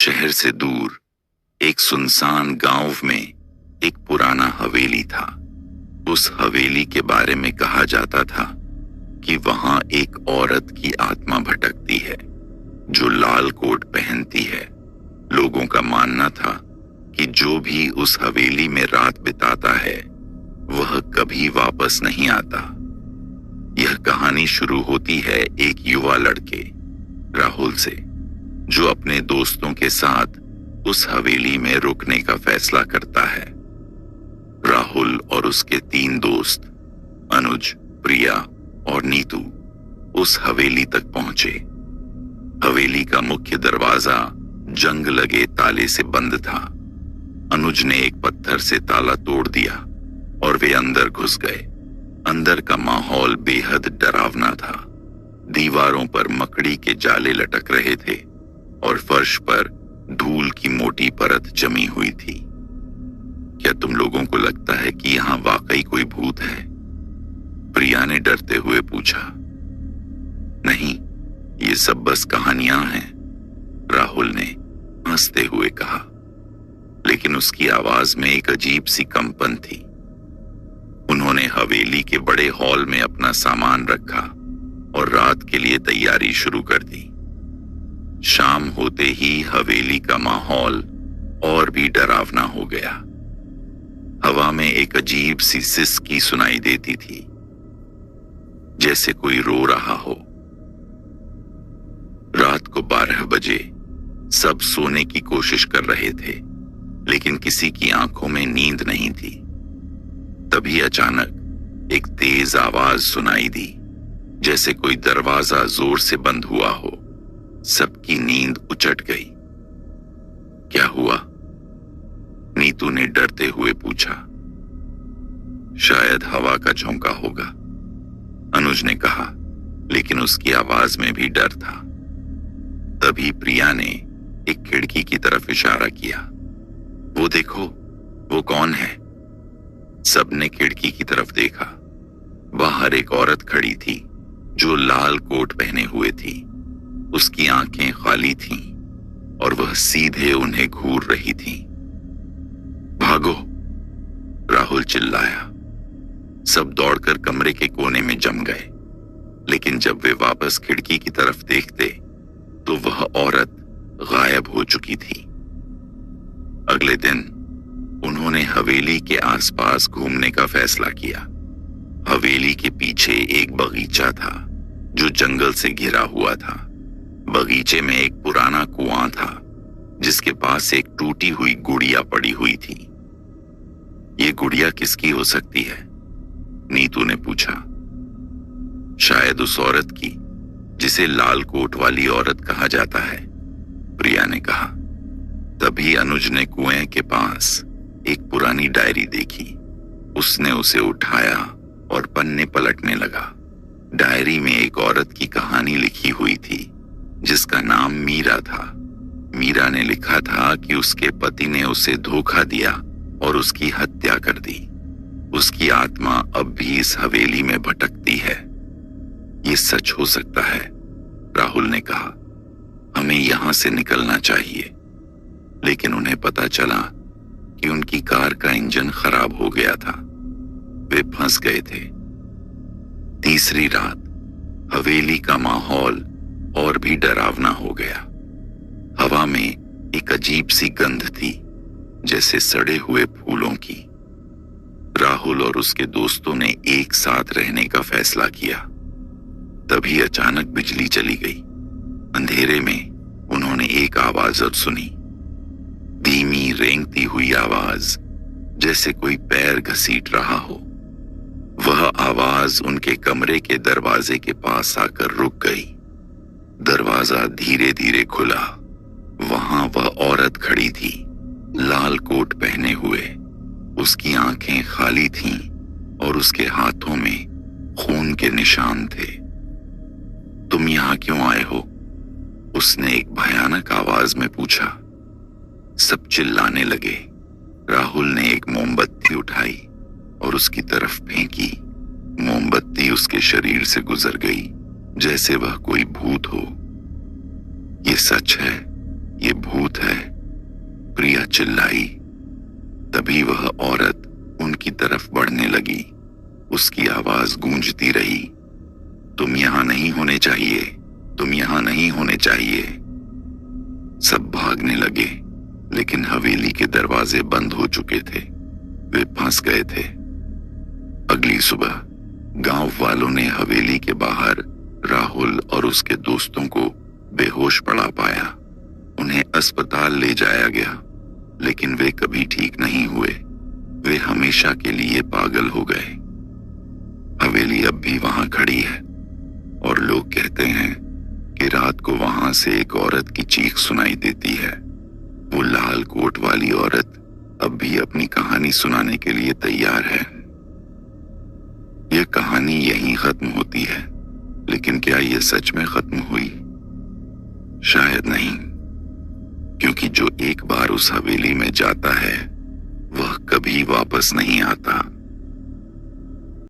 शहर से दूर एक सुनसान गांव में एक पुराना हवेली था। उस हवेली के बारे में कहा जाता था कि वहां एक औरत की आत्मा भटकती है जो लाल कोट पहनती है। लोगों का मानना था कि जो भी उस हवेली में रात बिताता है वह कभी वापस नहीं आता। यह कहानी शुरू होती है एक युवा लड़के राहुल से, जो अपने दोस्तों के साथ उस हवेली में रुकने का फैसला करता है। राहुल और उसके 3 दोस्त अनुज, प्रिया और नीतू उस हवेली तक पहुंचे। हवेली का मुख्य दरवाजा जंग लगे ताले से बंद था। अनुज ने एक पत्थर से ताला तोड़ दिया और वे अंदर घुस गए। अंदर का माहौल बेहद डरावना था। दीवारों पर मकड़ी के जाले लटक रहे थे और फर्श पर धूल की मोटी परत जमी हुई थी। क्या तुम लोगों को लगता है कि यहां वाकई कोई भूत है? प्रिया ने डरते हुए पूछा। नहीं, ये सब बस कहानियां हैं, राहुल ने हंसते हुए कहा। लेकिन उसकी आवाज में एक अजीब सी कंपन थी। उन्होंने हवेली के बड़े हॉल में अपना सामान रखा और रात के लिए तैयारी शुरू कर दी। शाम होते ही हवेली का माहौल और भी डरावना हो गया। हवा में एक अजीब सी सिसकी सुनाई देती थी, जैसे कोई रो रहा हो। रात को 12 बजे सब सोने की कोशिश कर रहे थे, लेकिन किसी की आंखों में नींद नहीं थी। तभी अचानक एक तेज आवाज सुनाई दी, जैसे कोई दरवाजा जोर से बंद हुआ हो। सबकी नींद उचट गई। क्या हुआ? नीतू ने डरते हुए पूछा। शायद हवा का झोंका होगा, अनुज ने कहा, लेकिन उसकी आवाज में भी डर था। तभी प्रिया ने एक खिड़की की तरफ इशारा किया। वो देखो, वो कौन है? सबने खिड़की की तरफ देखा। बाहर एक औरत खड़ी थी जो लाल कोट पहने हुए थी। उसकी आंखें खाली थीं और वह सीधे उन्हें घूर रही थी। भागो, राहुल चिल्लाया। सब दौड़कर कमरे के कोने में जम गए, लेकिन जब वे वापस खिड़की की तरफ देखते तो वह औरत गायब हो चुकी थी। अगले दिन उन्होंने हवेली के आसपास घूमने का फैसला किया। हवेली के पीछे एक बगीचा था जो जंगल से घिरा हुआ था। बगीचे में एक पुराना कुआं था जिसके पास एक टूटी हुई गुड़िया पड़ी हुई थी। ये गुड़िया किसकी हो सकती है? नीतू ने पूछा। शायद उस औरत की जिसे लाल कोट वाली औरत कहा जाता है, प्रिया ने कहा। तभी अनुज ने कुएं के पास एक पुरानी डायरी देखी। उसने उसे उठाया और पन्ने पलटने लगा। डायरी में एक औरत की कहानी लिखी हुई थी जिसका नाम मीरा था। मीरा ने लिखा था कि उसके पति ने उसे धोखा दिया और उसकी हत्या कर दी। उसकी आत्मा अब भी इस हवेली में भटकती है। ये सच हो सकता है, राहुल ने कहा। हमें यहां से निकलना चाहिए। लेकिन उन्हें पता चला कि उनकी कार का इंजन खराब हो गया था। वे फंस गए थे। तीसरी रात हवेली का माहौल और भी डरावना हो गया। हवा में एक अजीब सी गंध थी, जैसे सड़े हुए फूलों की। राहुल और उसके दोस्तों ने एक साथ रहने का फैसला किया। तभी अचानक बिजली चली गई। अंधेरे में उन्होंने एक आवाज और सुनी, धीमी रेंगती हुई आवाज, जैसे कोई पैर घसीट रहा हो। वह आवाज उनके कमरे के दरवाजे के पास आकर रुक गई। दरवाजा धीरे धीरे खुला। वहां वह औरत खड़ी थी, लाल कोट पहने हुए। उसकी आंखें खाली थीं और उसके हाथों में खून के निशान थे। तुम यहां क्यों आए हो? उसने एक भयानक आवाज में पूछा। सब चिल्लाने लगे। राहुल ने एक मोमबत्ती उठाई और उसकी तरफ फेंकी। मोमबत्ती उसके शरीर से गुजर गई, जैसे वह कोई भूत हो। ये सच है, ये भूत है, प्रिया चिल्लाई। तभी वह औरत उनकी तरफ बढ़ने लगी। उसकी आवाज गूंजती रही, तुम यहां नहीं होने चाहिए, तुम यहां नहीं होने चाहिए। सब भागने लगे, लेकिन हवेली के दरवाजे बंद हो चुके थे। वे फंस गए थे। अगली सुबह गांव वालों ने हवेली के बाहर राहुल और उसके दोस्तों को बेहोश पड़ा पाया। उन्हें अस्पताल ले जाया गया, लेकिन वे कभी ठीक नहीं हुए। वे हमेशा के लिए पागल हो गए। हवेली अब भी वहां खड़ी है और लोग कहते हैं कि रात को वहां से एक औरत की चीख सुनाई देती है। वो लाल कोट वाली औरत अब भी अपनी कहानी सुनाने के लिए तैयार है। यह कहानी यहीं खत्म होती है, लेकिन क्या यह सच में खत्म हुई? शायद नहीं, क्योंकि जो एक बार उस हवेली में जाता है वह कभी वापस नहीं आता।